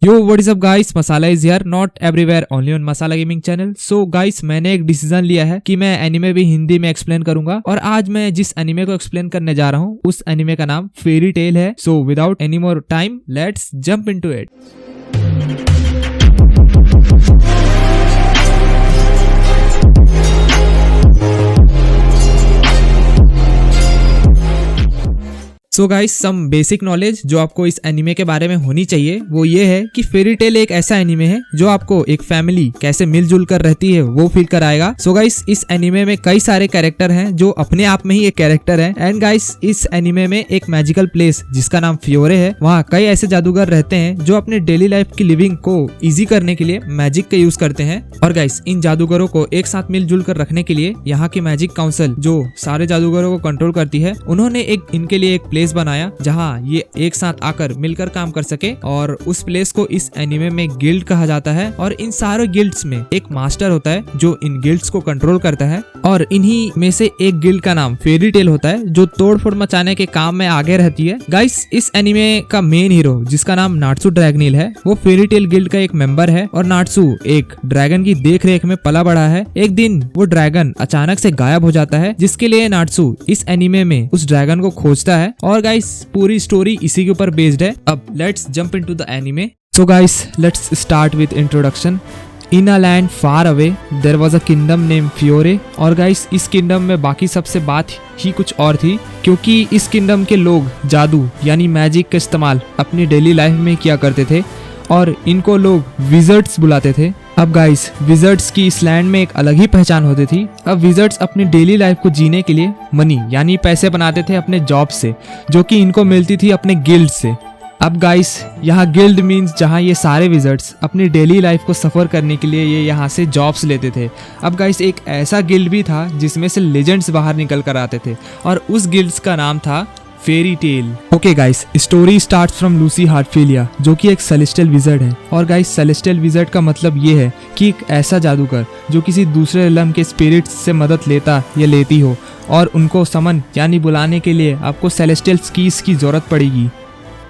Yo what is up guys, masala is here, not everywhere, only on masala gaming channel. So guys, मैंने एक decision लिया है कि मैं एनिमे भी हिंदी में एक्सप्लेन करूंगा और आज मैं जिस एनिमे को एक्सप्लेन करने जा रहा हूँ उस एनिमे का नाम फेरी टेल है। So without any more time let's jump into it. So guys, some basic knowledge जो आपको इस एनिमे के बारे में होनी चाहिए वो ये है कि फेरी टेल एक ऐसा एनिमे है जो आपको एक फैमिली कैसे मिलजुल कर रहती है वो फील कराएगा। सो गाइस, इस एनिमे में कई सारे कैरेक्टर हैं जो अपने आप में ही एक कैरेक्टर है। एंड गाइस, इस एनिमे में एक मैजिकल प्लेस जिसका नाम फ्योरे है, वहाँ कई ऐसे जादूगर रहते हैं जो अपने डेली लाइफ की लिविंग को इजी करने के लिए मैजिक का यूज करते हैं। और गाइस, इन जादूगरों को एक साथ मिलजुल कर रखने के लिए यहाँ की मैजिक काउंसिल जो सारे जादूगरों को कंट्रोल करती है, उन्होंने इनके लिए एक प्लेस बनाया जहां ये एक साथ आकर मिलकर काम कर सके। और उस प्लेस को इस एनिमे में गिल्ड कहा जाता है। और इन सारे गिल्ड्स में एक मास्टर होता है जो इन गिल्ड्स को कंट्रोल करता है। और इन्हीं में से एक गिल्ड का नाम फेरी टेल होता है जो तोड़फोड़ मचाने के काम में आगे रहती है। गाइस, इस एनिमे का मेन हीरो जिसका नाम नाट्सू ड्रैगनील है वो फेरी टेल गिल्ड का एक मेंबर है। और नाट्सू एक ड्रैगन की देख रेख में पला बढ़ा है। एक दिन वो ड्रैगन अचानक से गायब हो जाता है, जिसके लिए नाट्सू इस एनिमे में उस ड्रैगन को खोजता है। और गाइस, पूरी स्टोरी इसी के ऊपर बेस्ड है। अब let's jump into the anime. So guys, let's start with introduction. In a land far away there was a kingdom name Fiore. और गाइस, इस किंगडम में बाकी सबसे बात ही कुछ और थी, क्योंकि इस किंगडम के लोग जादू यानी मैजिक का इस्तेमाल अपनी डेली लाइफ में किया करते थे और इनको लोग विजर्ड्स बुलाते थे। अब गाइस, विजर्ड्स की इस लैंड में एक अलग ही पहचान होती थी। अब विजर्ड्स अपनी डेली लाइफ को जीने के लिए मनी यानी पैसे बनाते थे अपने जॉब से, जो कि इनको मिलती थी अपने गिल्ड से। अब गाइस, यहाँ गिल्ड मीन्स जहाँ ये सारे विजर्ड्स अपनी डेली लाइफ को सफर करने के लिए ये यहाँ से जॉब्स लेते थे। अब गाइस, एक ऐसा गिल्ड भी था जिसमें से लेजेंड्स बाहर निकल कर आते थे और उस गिल्ड्स का नाम था Fairy Tail. Okay guys, story starts from Lucy Heartfilia जो कि एक सेलेस्टियल विजर्ड है। और गाइस, सेलेस्टियल विजर्ड का मतलब ये है कि एक ऐसा जादूगर जो किसी दूसरे रिलम के स्पिरिट्स से मदद लेता या लेती हो और उनको समन यानी बुलाने के लिए आपको सेलेस्टियल कीज की जरूरत पड़ेगी।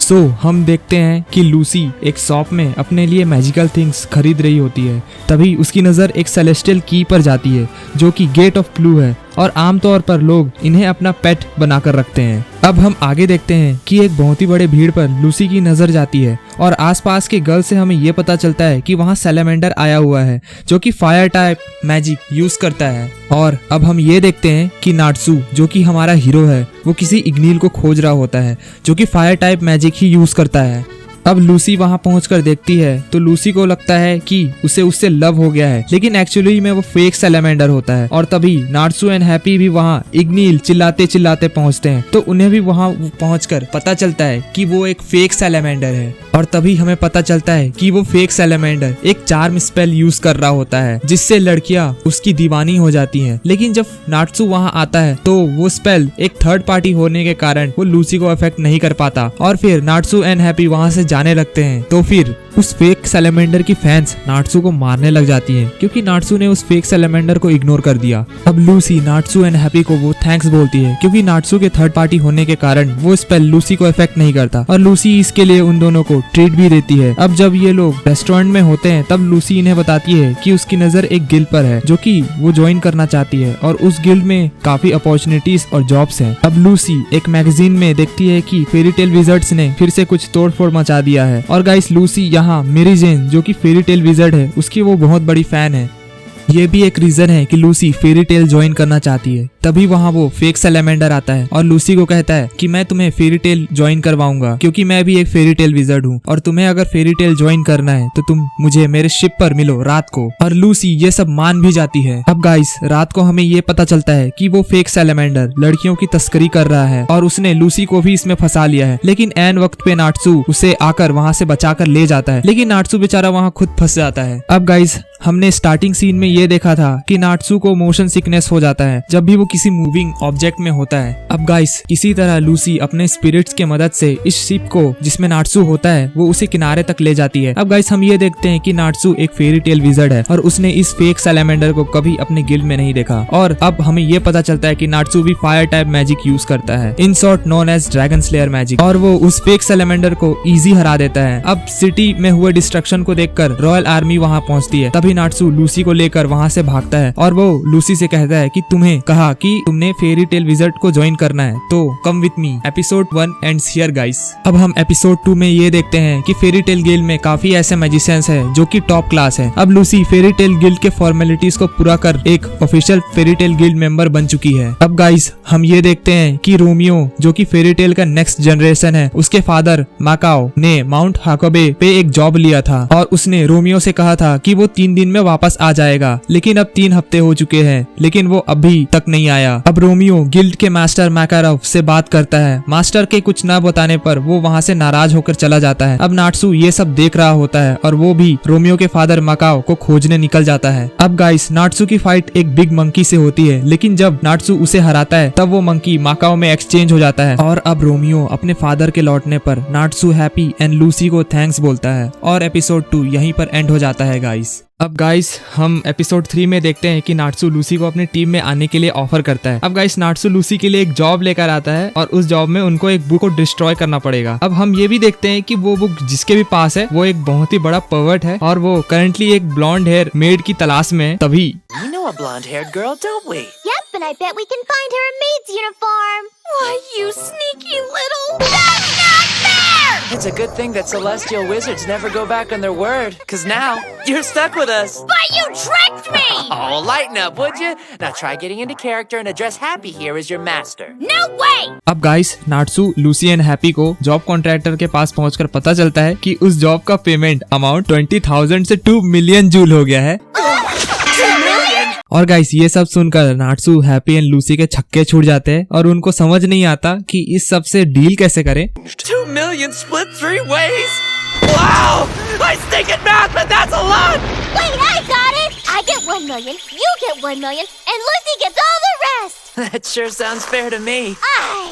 सो हम देखते हैं कि लूसी एक शॉप में अपने लिए मैजिकल थिंग्स खरीद रही होती है। तभी उसकी नज़र एक सेलेस्टियल की पर जाती है जो कि गेट ऑफ ब्लू है और आमतौर पर लोग इन्हें अपना पेट बनाकर रखते हैं। अब हम आगे देखते हैं कि एक बहुत ही बड़े भीड़ पर लूसी की नजर जाती है और आसपास के गर्ल से हमें ये पता चलता है कि वहाँ सैलेमेंडर आया हुआ है जो कि फायर टाइप मैजिक यूज करता है। और अब हम ये देखते हैं कि नाट्सू जो कि हमारा हीरो है वो किसी इग्नील को खोज रहा होता है जो कि फायर टाइप मैजिक ही यूज करता है। अब लूसी वहां पहुंचकर देखती है तो लूसी को लगता है कि उसे उससे लव हो गया है, लेकिन एक्चुअली में वो फेक सैलेमेंडर होता है। और तभी नाट्सू एंड हैप्पी भी वहां इग्नील चिल्लाते चिल्लाते पहुंचते हैं तो उन्हें भी वहां पहुंचकर पता चलता है कि वो एक फेक सैलेमेंडर है। और तभी हमें पता चलता है कि वो फेक सैलेमेंडर एक चार्म स्पेल यूज कर रहा होता है जिससे लड़कियां उसकी दीवानी हो जाती हैं। लेकिन जब नाट्सू वहां आता है तो वो स्पेल एक थर्ड पार्टी होने के कारण वो लूसी को अफेक्ट नहीं कर पाता और फिर नाट्सू एंड हैप्पी वहां से जाने लगते हैं। तो फिर उस फेक सैलेमेंडर की फैंस नाट्सू को मारने लग जाती हैं क्योंकि नाट्सू ने उस फेक सैलेमेंडर को इग्नोर कर दिया। अब लूसी नाट्सू एंड हैप्पी को वो थैंक्स बोलती है क्योंकि नाट्सू के थर्ड पार्टी होने के कारण वो स्पेल लूसी को इफेक्ट नहीं करता और लूसी इसके लिए उन दोनों को ट्रीट भी देती है। अब जब ये लोग रेस्टोरेंट में होते हैं तब लूसी इन्हें बताती है कि उसकी नजर एक गिल्ड पर है जो कि वो ज्वाइन करना चाहती है और उस गिल्ड में काफी अपॉर्चुनिटीज और जॉब्स हैं। अब लूसी एक मैगजीन में देखती है कि फेरी टेल विजर्ड्स ने फिर से कुछ तोड़फोड़ मचा दिया है। और गाइस, लूसी यहाँ मेरी जेन जो कि फेरी टेल विजर्ड है उसकी वो बहुत बड़ी फैन है। ये भी एक रीजन है कि लूसी फेरी टेल ज्वाइन करना चाहती है। तभी वहाँ वो फेक सैलेमेंडर आता है और लूसी को कहता है कि मैं तुम्हें फेरी टेल ज्वाइन करवाऊंगा क्योंकि मैं भी एक फेरी टेल विजर्ड हूँ और तुम्हें अगर फेरी टेल ज्वाइन करना है तो तुम मुझे मेरे शिप पर मिलो रात को। और लूसी ये सब मान भी जाती है। अब गाइस, रात को हमें ये पता चलता है कि वो फेक सैलेमेंडर लड़कियों की तस्करी कर रहा है और उसने लूसी को भी इसमें फंसा लिया है। लेकिन एन वक्त पे नाट्सू उसे आकर वहाँ से बचाकर ले जाता है, लेकिन नाट्सू बेचारा वहाँ खुद फंस जाता है। अब गाइस, हमने स्टार्टिंग सीन में ये देखा था कि नाटसू को मोशन सिकनेस हो जाता है जब भी वो किसी मूविंग ऑब्जेक्ट में होता है। अब गाइस इसी तरह लूसी अपने स्पिरिट्स के मदद से इस शिप को जिसमें नाटसू होता है वो उसे किनारे तक ले जाती है। अब गाइस हम ये देखते हैं कि नाटसू एक फेरी टेल विजर्ड है और उसने इस फेक सैलेमेंडर को कभी अपने गिल्ड में नहीं देखा और अब हमें ये पता चलता है कि नाटसू भी फायर टाइप मैजिक यूज करता है, in short known as dragon slayer magic, और वो उस फेक सैलेमेंडर को इजी हरा देता है। अब सिटी में हुए डिस्ट्रक्शन को देखकर रॉयल आर्मी वहाँ पहुँचती है। तभी नाटसू लूसी को लेकर वहाँ से भागता है और वो लूसी से कहता है कि तुम्हें कहा कि तुमने फेरी टेल विजर्ड को ज्वाइन करना है तो come with me. Episode 1 ends here guys. अब हम एपिसोड 2 में ये देखते हैं कि फेरी टेल गिल्ड में काफी ऐसे मैजिशियंस हैं जो कि टॉप क्लास है। अब लूसी फेरी टेल गिल्ड के फॉर्मेलिटीज को पूरा कर एक official fairy tale guild member बन चुकी है। अब गाइस हम ये देखते हैं कि रोमियो जो कि फेरी टेल का नेक्स्ट जनरेशन है, उसके फादर माकाओ ने माउंट हाकोबे पे एक जॉब लिया था और उसने रोमियो से कहा था कि वो 3 दिन में वापस आ जाएगा, लेकिन अब 3 हफ्ते हो चुके हैं लेकिन वो अभी तक नहीं आया। अब रोमियो गिल्ड के मास्टर मैकारोव से बात करता है। मास्टर के कुछ न बताने पर वो वहाँ से नाराज होकर चला जाता है। अब नाटसू ये सब देख रहा होता है और वो भी रोमियो के फादर माकाओ को खोजने निकल जाता है। अब गाइस नाटसू की फाइट एक बिग मंकी से होती है, लेकिन जब नाटसू उसे हराता है तब वो मंकी माकाओ में एक्सचेंज हो जाता है और अब रोमियो अपने फादर के लौटने पर नाटसू हैप्पी एंड लूसी को थैंक्स बोलता है और एपिसोड 2 यहीं पर एंड हो जाता है गाइस। अब गाइस हम एपिसोड 3 में देखते हैं कि नाटसू लूसी को अपनी टीम में आने के लिए ऑफर करता है। अब गाइस नाटसू लूसी के लिए एक जॉब लेकर आता है और उस जॉब में उनको एक बुक को डिस्ट्रॉय करना पड़ेगा। अब हम ये भी देखते हैं कि वो बुक जिसके भी पास है वो एक बहुत ही बड़ा पर्वर्ट है और वो करंटली एक ब्लॉन्ड हेयर मेड की तलाश में है। तभी We know a blonde-haired girl, don't we? Yep, and I bet we can find her a maid's uniform. Why, you sneaky little... That's not fair! It's a good thing that celestial wizards never go back on their word, 'cause now you're stuck with us. But you tricked me! Oh, lighten up, would you? Now try getting into character and address Happy here as your master. No way! अब guys नाटसू Lucy and happy को job contractor के पास पहुंचकर पता चलता है कि उस job का पेमेंट अमाउंट 20,000 से 2 मिलियन जूल हो गया है। और गाइस ये सब सुनकर नाटसू हैप्पी एंड लूसी के छक्के छूट जाते हैं और उनको समझ नहीं आता कि इस सब से डील कैसे करें। 2 million split 3 ways? Wow! I stink at math, but that's a lot! Wait, I got it! I get 1 million, you get 1 million, and Lucy gets all the rest! That sure sounds fair to me.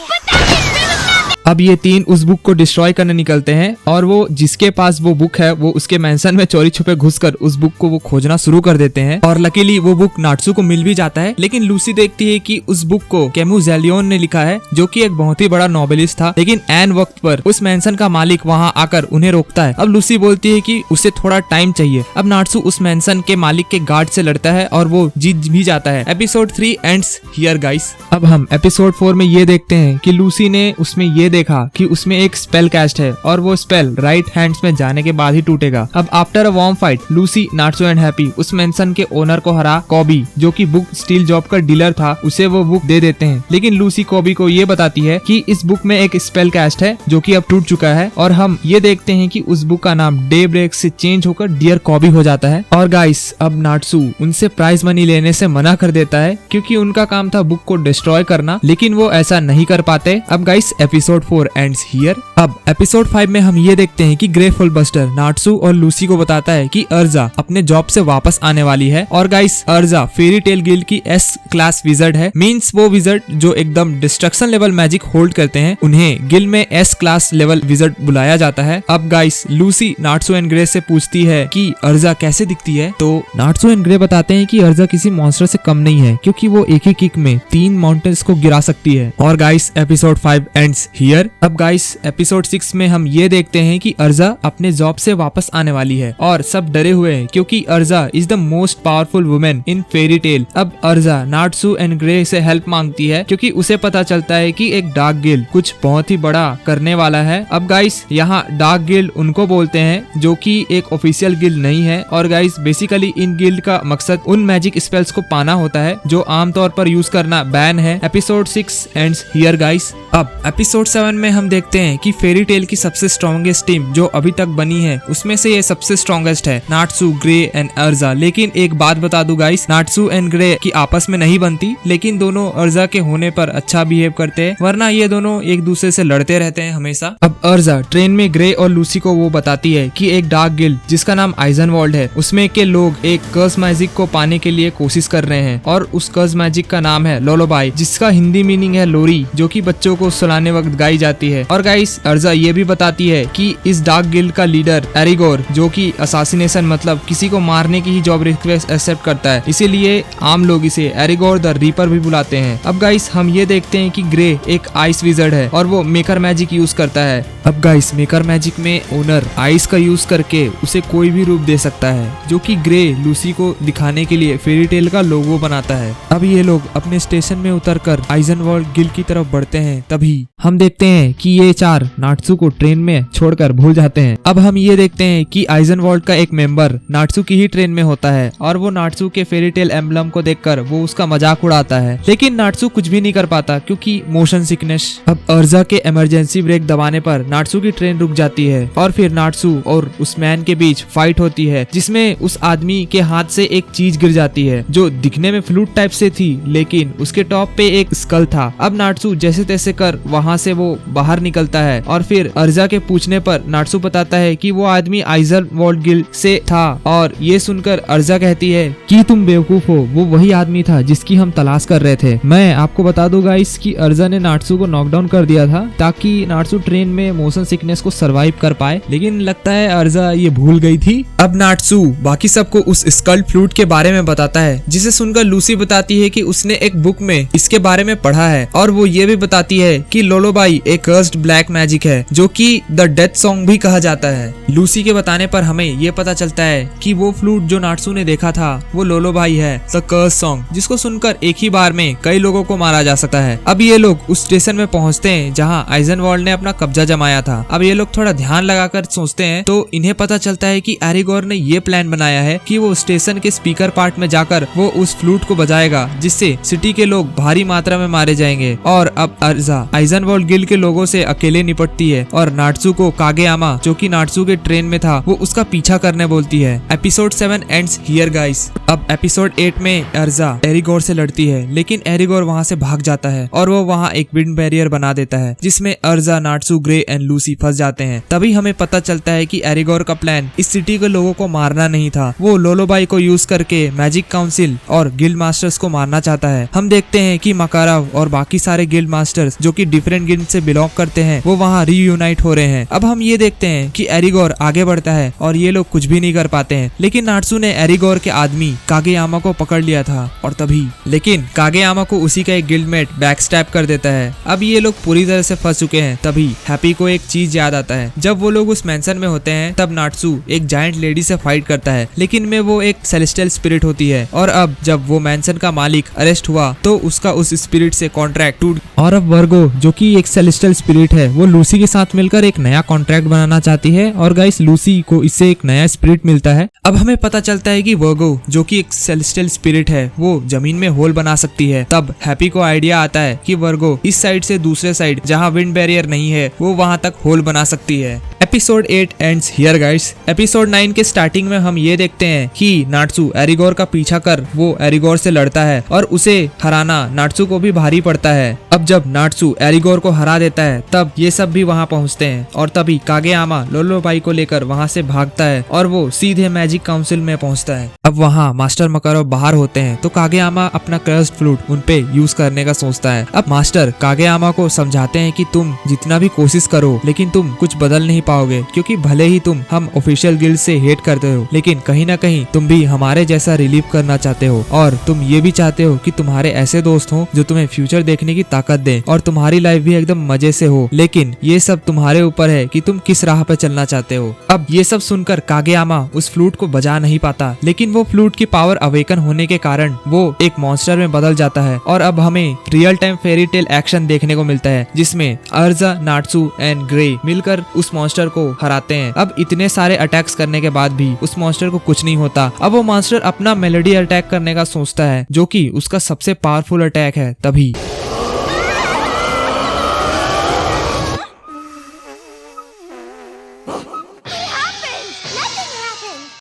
But that is really nothing! अब ये 3 उस book को destroy करने निकलते हैं और वो जिसके पास वो बुक है वो उसके मेंशन में चोरी छुपे घुसकर उस बुक को वो खोजना शुरू कर देते हैं और लकीली वो बुक नाटसू को मिल भी जाता है। लेकिन लूसी देखती है कि उस बुक को कैमुजेलियन ने लिखा है जो कि एक बहुत ही बड़ा नॉवेलिस्ट था, लेकिन एन वक्त पर उस मेंशन का मालिक वहाँ आकर उन्हें रोकता है। अब लूसी बोलती है कि उसे थोड़ा टाइम चाहिए। अब नाटसू उस मेंशन के मालिक के गार्ड से लड़ता है और वो जीत भी जाता है। Episode 3 ends here guys. अब हम एपिसोड 4 में ये देखते हैं कि लूसी ने उसमें ये देखा कि उसमें एक स्पेल कास्ट है और वो स्पेल राइट हैंड्स में जाने के बाद ही टूटेगा। अब after a warm fight Lucy Natsu and Happy उस मेंशन के ओनर को हरा कॉबी जो कि बुक स्टील जॉब का डीलर था उसे वो बुक दे देते हैं। लेकिन लूसी कॉबी को ये बताती है कि इस बुक में एक स्पेल कास्ट है जो कि अब टूट चुका है और हम ये देखते हैं कि उस बुक का नाम डे ब्रेक से चेंज होकर डियर कॉबी हो जाता है। और गाइस अब नाटसू उनसे प्राइज मनी लेने से मना कर देता है क्योंकि उनका काम था बुक को डिस्ट्रॉय करना, लेकिन वो ऐसा नहीं कर पाते। अब गाइस एपिसोड 4 एंड्स हियर। अब एपिसोड 5 में हम ये देखते हैं कि ग्रेफुल बस्टर नाटसू और लूसी को बताता है कि अर्जा अपने जॉब से वापस आने वाली है। और गाइस अर्जा फेरी टेल गिल्ड की S क्लास विजर्ड है, मींस वो विजर्ड जो एकदम डिस्ट्रक्शन लेवल मैजिक होल्ड करते हैं उन्हें गिल्ड में S क्लास लेवल विजर्ड बुलाया जाता है। अब guys Lucy Natsu and Gray से पूछती है कि अर्जा कैसे दिखती है, तो नाटसू एंड ग्रे बताते हैं कि अर्जा किसी मॉन्स्टर से कम नहीं है क्योंकि वो एक ही किक में 3 माउंटेन्स को गिरा सकती है। और गाइस एपिसोड 5 एंड्स हियर। अब गाइस एपिसोड 6 में हम ये देखते हैं कि अर्जा अपने जॉब से वापस आने वाली है और सब डरे हुए हैं क्योंकि Erza is the most powerful women in Fairy Tail. अब अर्जा नाटसू एंड ग्रे से हेल्प मांगती है क्योंकि उसे पता चलता है कि एक डार्क गिल्ड कुछ बहुत ही बड़ा करने वाला है। अब गाइस यहाँ डार्क गिल्ड उनको बोलते हैं जो कि एक ऑफिशियल गिल्ड नहीं है और गाइस बेसिकली इन गिल्ड का मकसद उन मैजिक स्पेल्स को पाना होता है जो आमतौर पर यूज करना बैन है। Episode 6 ends here guys. अब एपिसोड 7 7 में हम देखते हैं कि फेरी टेल की सबसे स्ट्रॉन्गेस्ट टीम जो अभी तक बनी है उसमें से ये सबसे स्ट्रॉन्गेस्ट है नाटसू, ग्रे एंड अर्जा। लेकिन एक बात बता दूं गाइस, नाटसू एंड ग्रे की आपस में नहीं बनती, लेकिन दोनों अर्जा के होने पर अच्छा बिहेव करते हैं, वरना ये दोनों एक दूसरे से लड़ते रहते हैं हमेशा। अब अर्जा ट्रेन में ग्रे और लूसी को वो बताती है कि एक डार्क गिल्ड जिसका नाम आइजनवॉल्ड है उसमें के लोग एक कर्स मैजिक को पाने के लिए कोशिश कर रहे हैं और उस कर्स मैजिक का नाम है लोलोबाई, जिसका हिंदी मीनिंग है लोरी, जो कि बच्चों को सुलाने वक्त गाई जाती है। और गाइस अर्जा ये भी बताती है कि इस डार्क गिल्ड का लीडर एरिगोर, जो कि असासिनेशन मतलब किसी को मारने की ही जॉब रिक्वेस्ट एक्सेप्ट करता है, इसीलिए आम लोग इसे एरिगोर द रीपर भी बुलाते हैं। अब गाइस हम ये देखते हैं कि ग्रे एक आइस विजर्ड है और वो मेकर मैजिक यूज करता है। अब गाइस मेकर मैजिक में ओनर आइस का यूज करके उसे कोई भी रूप दे सकता है, जो कि ग्रे लूसी को दिखाने के लिए फेरी टेल का लोगो बनाता है। अब ये लोग अपने स्टेशन में उतरकर आइजनवॉल्ड गिल्ड की तरफ बढ़ते हैं, तभी हम देखते हैं कि ये चार नाटसू को ट्रेन में छोड़कर भूल जाते हैं। अब हम ये देखते हैं कि आइजनवॉल्ड का एक मेंबर नाटसू की ही ट्रेन में होता है और वो नाटसू के फेरी टेल एम्बलम को देखकर वो उसका मजाक उड़ाता है, लेकिन नाटसू कुछ भी नहीं कर पाता क्योंकि मोशन सिकनेस। अब अर्जा के इमरजेंसी ब्रेक दबाने पर नाटसू की ट्रेन रुक जाती है और फिर नाटसू और उस मैन के बीच फाइट होती है, जिसमें उस आदमी के हाथ से एक चीज गिर जाती है जो दिखने में फ्लूट टाइप से थी, लेकिन उसके टॉप पे एक स्कल था। अब नाटसू जैसे तैसे कर वहाँ से वो बाहर निकलता है और फिर अर्जा के पूछने पर नाटसू बताता है कि वो आदमी आइजनवॉल्ड गिल्ड से था, और ये सुनकर अर्जा कहती है कि तुम बेवकूफ हो, वो वही आदमी था जिसकी हम तलाश कर रहे थे। मैं आपको बता दूंगा इसकी अर्जा ने नाटसू को नॉकडाउन कर दिया था ताकि नाटसू ट्रेन में मोशन सिकनेस को सरवाइव कर पाए, लेकिन लगता है अर्जा ये भूल गई थी। अब नाटसू बाकी सबको उस स्कल्ड फ्लूट के बारे में बताता है, जिसे सुनकर लूसी बताती है कि उसने एक बुक में इसके बारे में पढ़ा है, और वो ये भी बताती है कि लोलोबाई एक कर्स्ड ब्लैक मैजिक है जो कि द डेथ सॉन्ग भी कहा जाता है। लूसी के बताने पर हमें ये पता चलता है कि वो फ्लूट जो नाटसू ने देखा था वो लोलोबाई है, द कर्स सॉन्ग, जिसको सुनकर एक ही बार में कई लोगों को मारा जा सकता है। अब ये लोग उस स्टेशन में पहुंचते हैं जहां आइजनवॉल्ड ने अपना कब्जा जमाया था। अब ये लोग थोड़ा ध्यान लगाकर सोचते हैं तो इन्हें पता चलता है कि एरिगोर ने ये प्लान बनाया है कि वो स्टेशन के स्पीकर पार्ट में जाकर वो उस फ्लूट को बजाएगा, जिससे सिटी के लोग भारी मात्रा में मारे जाएंगे। और अब अर्जा आइजनवॉल्ड गिल्ड के लोगों से अकेले निपटती है और नाटसू को कागेयामा, जो कि नाटसू के ट्रेन में था, वो उसका पीछा करने बोलती है। Episode 7 ends here guys. अब एपिसोड 8 में अर्जा एरिगोर से लड़ती है, लेकिन एरिगोर वहाँ से भाग जाता है और वो वहाँ एक विंड बैरियर बना देता है, जिसमें अर्जा, नाटसू, ग्रे एंड लूसी फंस जाते हैं। तभी हमें पता चलता है कि एरिगोर का प्लान इस सिटी के लोगों को मारना नहीं था, वो लोलोबाई को यूज करके मैजिक काउंसिल और गिल्ड मास्टर्स को मारना चाहता है। हम देखते हैं कि मकाराव और बाकी सारे गिल्ड मास्टर्स जो कि डिफरेंट गिल्ड से बिलोंग करते हैं वो वहाँ रीयूनाइट हो रहे हैं। अब हम ये देखते हैं कि एरिगोर आगे बढ़ता है और ये लोग कुछ भी नहीं कर पाते हैं, लेकिन नाटसू ने एरिगोर के आदमी कागेयामा को पकड़ लिया था और तभी लेकिन कागेयामा को उसी का एक गिल्डमेट बैकस्टैब कर देता है। अब ये लोग पूरी तरह से फंस चुके हैं। तभी हैप्पी को एक चीज याद आता है। जब वो लोग उस मेंशन में होते हैं तब नाटसू एक जायंट लेडी से फाइट करता है, लेकिन में वो एक सेलेस्टियल स्पिरिट होती है, और अब जब वो मेंशन का मालिक अरेस्ट हुआ तो उसका उस स्पिरिट से कॉन्ट्रैक्ट टूट, और अब वर्गो जो कि एक सेलेस्टियल स्पिरिट है वो लूसी के साथ मिलकर एक नया कॉन्ट्रैक्ट बनाना चाहती है, और गाइस लूसी को इससे एक नया स्पिरिट मिलता है। अब हमें पता चलता है कि वर्गो जो कि एक सेलेस्टियल स्पिरिट है वो जमीन में होल बना सकती है। तब हैप्पी को आइडिया आता है कि वर्गो इस साइड से दूसरे साइड जहाँ विंड बैरियर नहीं है वो वहाँ तक होल बना सकती है। Episode 8 ends here guys. Episode 9 के स्टार्टिंग में हम ये देखते हैं कि नाटसू एरिगोर का पीछा कर वो एरिगोर से लड़ता है और उसे हराना नाटसू को भी भारी पड़ता है। अब जब नाटसू एरिगोर को हरा देता है तब ये सब भी वहाँ पहुँचते हैं, और तभी कागेयामा लोलोबाई को लेकर वहाँ से भागता है और वो सीधे मैजिक काउंसिल में पहुँचता है। अब वहाँ मास्टर मकारो बाहर होते हैं तो कागेयामा अपना कर्स्ड फ्लूट उन पे यूज करने का सोचता है। अब मास्टर कागेयामा को समझाते हैं कि तुम जितना भी कोशिश करो लेकिन तुम कुछ बदल नहीं पाओगे, क्योंकि भले ही तुम हम ऑफिशियल गिल्ड से हेट करते हो लेकिन कहीं ना कहीं तुम भी हमारे जैसा रिलीव करना चाहते हो, और तुम ये भी चाहते हो कि तुम्हारे ऐसे दोस्त हो जो तुम्हें फ्यूचर देखने की ताकत दें और तुम्हारी लाइफ भी एकदम मजे से हो, लेकिन ये सब तुम्हारे ऊपर है कि तुम किस राह पे चलना चाहते हो। अब ये सब सुनकर कागेयामा उस फ्लूट को बजा नहीं पाता, लेकिन वो फ्लूट की पावर अवेकन होने के कारण वो एक मॉन्स्टर में बदल जाता है, और अब हमें real time fairy tale action देखने को मिलता है जिसमें अर्जा, नाटसू एंड ग्रे मिलकर उस मॉन्स्टर को हराते हैं। अब इतने सारे अटैक्स करने के बाद भी उस मॉन्स्टर को कुछ नहीं होता। अब वो मॉन्स्टर अपना मेलोडी अटैक करने का सोचता है जो कि उसका सबसे पावरफुल अटैक है। तभी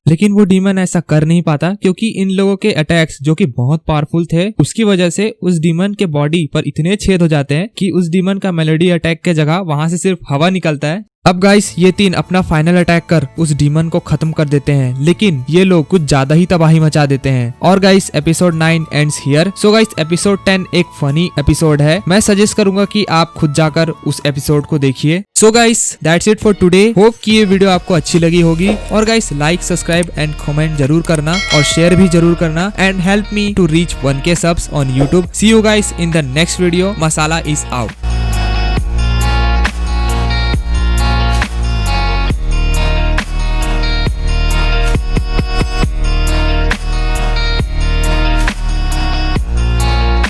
लेकिन वो डीमन ऐसा कर नहीं पाता क्योंकि इन लोगों के अटैक्स जो कि बहुत पावरफुल थे उसकी वजह से उस डीमन के बॉडी पर इतने छेद हो जाते हैं कि उस डीमन का मेलोडी अटैक के जगह वहां से सिर्फ हवा निकलता है। अब गाइस ये तीन अपना फाइनल अटैक कर उस डीमन को खत्म कर देते हैं, लेकिन ये लोग कुछ ज्यादा ही तबाही मचा देते हैं। और guys episode 9 ends here. So guys episode 10 एक फनी एपिसोड है। मैं सजेस्ट करूंगा कि आप खुद जाकर उस एपिसोड को देखिए। So guys that's it for today. Hope कि ये वीडियो आपको अच्छी लगी होगी। और guys like, subscribe and comment जरूर करना और शेयर भी जरूर करना and help me to reach 1K subs on YouTube. See you guys in the next video. Masala is out.